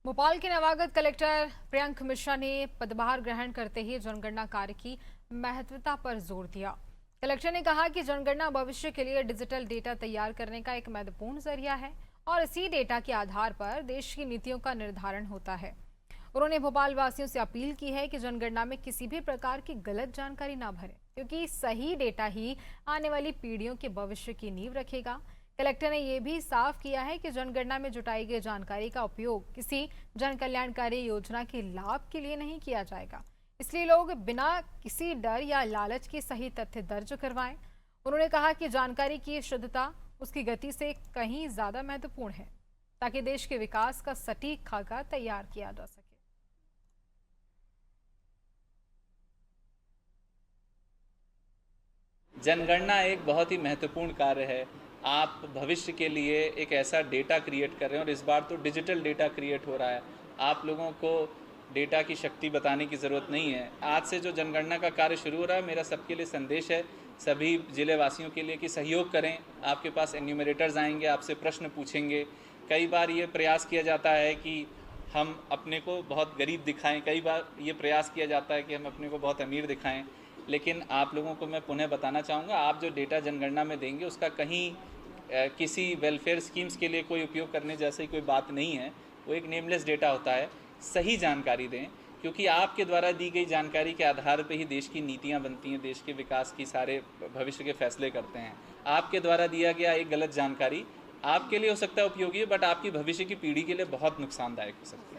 भोपाल के नवागत कलेक्टर प्रियंक मिश्रा ने पदभार ग्रहण करते ही जनगणना कार्य की महत्वता पर जोर दिया। कलेक्टर ने कहा कि जनगणना भविष्य के लिए डिजिटल डेटा तैयार करने का एक महत्वपूर्ण जरिया है और इसी डेटा के आधार पर देश की नीतियों का निर्धारण होता है। उन्होंने भोपाल वासियों से अपील की है कि जनगणना में किसी भी प्रकार की गलत जानकारी ना भरें, क्योंकि सही डेटा ही आने वाली पीढ़ियों के भविष्य की नींव रखेगा। कलेक्टर ने यह भी साफ किया है कि जनगणना में जुटाई गई जानकारी का उपयोग किसी जन कल्याणकारी योजना के लाभ के लिए नहीं किया जाएगा, इसलिए लोग बिना किसी डर या लालच के सही तथ्य दर्ज करवाएं। उन्होंने कहा कि जानकारी की शुद्धता उसकी गति से कहीं ज्यादा महत्वपूर्ण है, ताकि देश के विकास का सटीक खाका तैयार किया जा सके। जनगणना एक बहुत ही महत्वपूर्ण कार्य है। आप भविष्य के लिए एक ऐसा डेटा क्रिएट कर रहे हैं और इस बार तो डिजिटल डेटा क्रिएट हो रहा है। आप लोगों को डेटा की शक्ति बताने की ज़रूरत नहीं है। आज से जो जनगणना का कार्य शुरू हो रहा है, मेरा सबके लिए संदेश है, सभी जिले वासियों के लिए, कि सहयोग करें। आपके पास एन्यूमरेटर्स आएंगे, आपसे प्रश्न पूछेंगे। कई बार ये प्रयास किया जाता है कि हम अपने को बहुत गरीब दिखाएं, कई बार ये प्रयास किया जाता है कि हम अपने को बहुत अमीर दिखाएं, लेकिन आप लोगों को मैं पुनः बताना चाहूँगा, आप जो डेटा जनगणना में देंगे उसका कहीं किसी वेलफेयर स्कीम्स के लिए कोई उपयोग करने जैसी कोई बात नहीं है। वो एक नेमलेस डेटा होता है। सही जानकारी दें, क्योंकि आपके द्वारा दी गई जानकारी के आधार पर ही देश की नीतियाँ बनती हैं, देश के विकास की सारे भविष्य के फैसले करते हैं। आपके द्वारा दिया गया एक गलत जानकारी आपके लिए हो सकता है उपयोगी, बट आपकी भविष्य की पीढ़ी के लिए बहुत नुकसानदायक हो सकती है।